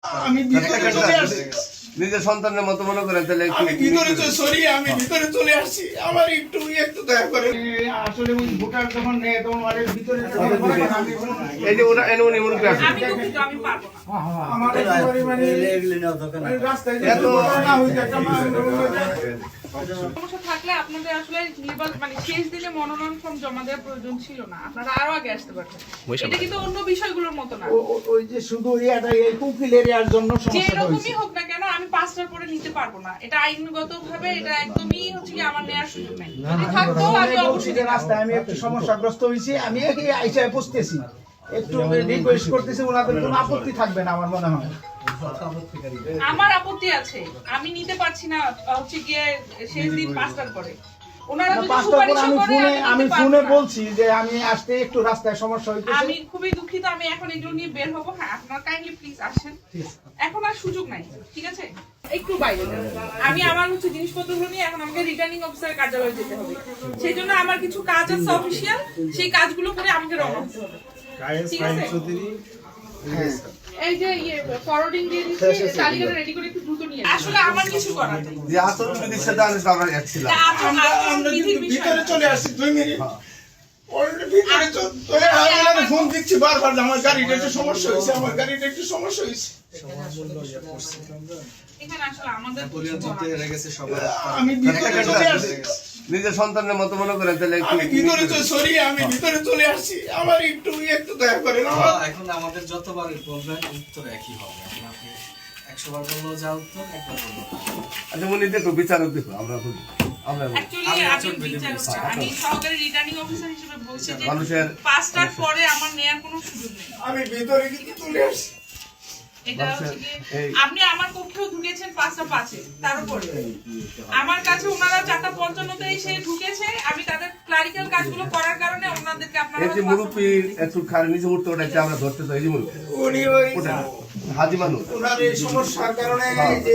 আমি ভিতরে চলে আসছি। নিজের সন্তানের মতো মনে করেন তাহলে আমি ভিতরে চলে আসছি। আমার একটু দয়া করে। আসলে ওই ভোটার যখন নেয় তখন ওদের ভিতরে আমি এই যে ওরা এনে উনি মুরব্বী আছে আমি দুঃখিত, আমি পারবো না। আমার একেবারে মানে রাস্তায় যে না হইতে একটা সমস্যা থাকলে আপনাদের আসলে মানে শেষ দিনে মনোনয়ন ফর্ম জমা দেওয়ার প্রয়োজন ছিল না, আপনারা আরো আগে আসতে পারতেন। এটা কিন্তু অন্য বিষয়গুলোর মতো না। ওই যে শুধু এই কুকিল এরিয়ার জন্য যে সমস্যা হয়েছে। রকমই হোক না কেন আমি 5টার পরে নিতে পারবো না। এটা আইনগত ভাবে এটা একদমই হচ্ছে কি আমার নেওয়ার সুযোগ নেই। যদি থাকতো আমি অবশ্যই যে রাস্তায় আমি একটু সমস্যাগ্রস্ত হয়েছি, আমি আইসা বসতেছি, একটু রিকোয়েস্ট করতেছি, ওনাদের কোনো আপত্তি থাকবে না আমার মনে হয়। আমার আপত্তি আছে, আমি নিতে পারছি না হচ্ছে গিয়ে শেষ দিন 5টার পরে। ওনারা যদি সুপারিশ করে আমি ফোনে বলছি যে আমি আসতে একটু রাস্তায় সমস্যা হইতেছে। আমি খুবই দুঃখিত, আমি এখন এগুলো নিয়ে বের হবো। হ্যাঁ, আপনারা কাইন্ডলি প্লিজ আসেন, এখন আর সুযোগ নাই, ঠিক আছে? একটু বাইরে আমি আমার হচ্ছে জিনিসপত্রগুলো নিয়ে এখন আমাকে রিটার্নিং অফিসারের কার্যালয়ে যেতে হবে। সেই জন্য আমার কিছু কাজ আছে অফিসিয়াল, সেই কাজগুলো করে আমাকে রওনা হতে হবে, ঠিক আছে? এই যে ফরওয়ার্ডিং দিয়ে দিচ্ছি, তালিকাটা রেডি করে একটু দ্রুত নিয়ে আসলে আমার কিছু করার নেই। যে আচরণ বিধির সাথে আমরা একছিলাম। আমরা ভিতরে চলে আসছি 2 মিনিট অলরেডি ভিতরে চলে আমি ফোন দিচ্ছি বারবার আমার গাড়িটা একটু সমস্যা হয়েছে, আমার গাড়িটা একটু সমস্যা হয়েছে। এখানে আসলে আমাদের কিছু করার নেই। আমি ভিতরে চলে আসছি। নিজের সন্তানের মতো মনে করেন তাহলে আমি ভিতরে চলে আসছি। আমার একটু দয়া করে না। এখন আমাদের যতবার বলবেন উত্তর একই হবে। আপনাকে 100 বার বললেও যা উত্তর, একবার বললেও তা। আচ্ছা উনি দেখো বিচারক দেখো আমরা Actually, আমি সহকারী রিটার্নিং অফিসার হিসেবে বলছি যে মানুষের 5টার পরে আমার নেয়ার কোনো সুযোগ নেই। আমি ভিতরে কিন্তু চলে আসছি। এটা হচ্ছে যে আপনি আমার কক্ষেও ঢুকেছেন 5:05 তার উপরে আমার কাছে ওনারা 4:55 এসে ঢুকেছে। আমি তাদের ক্লারিক্যাল কাজগুলো করার কারণে ওনাদেরকে আপনারা এই যে মুরব্বী একটু খারাপ নিচে উঠতে ওটা আমরা ধরতে তো এই যে মুরব্বী উনি ওই হাজি মানুষ ওনার এই সমস্যার কারণে যে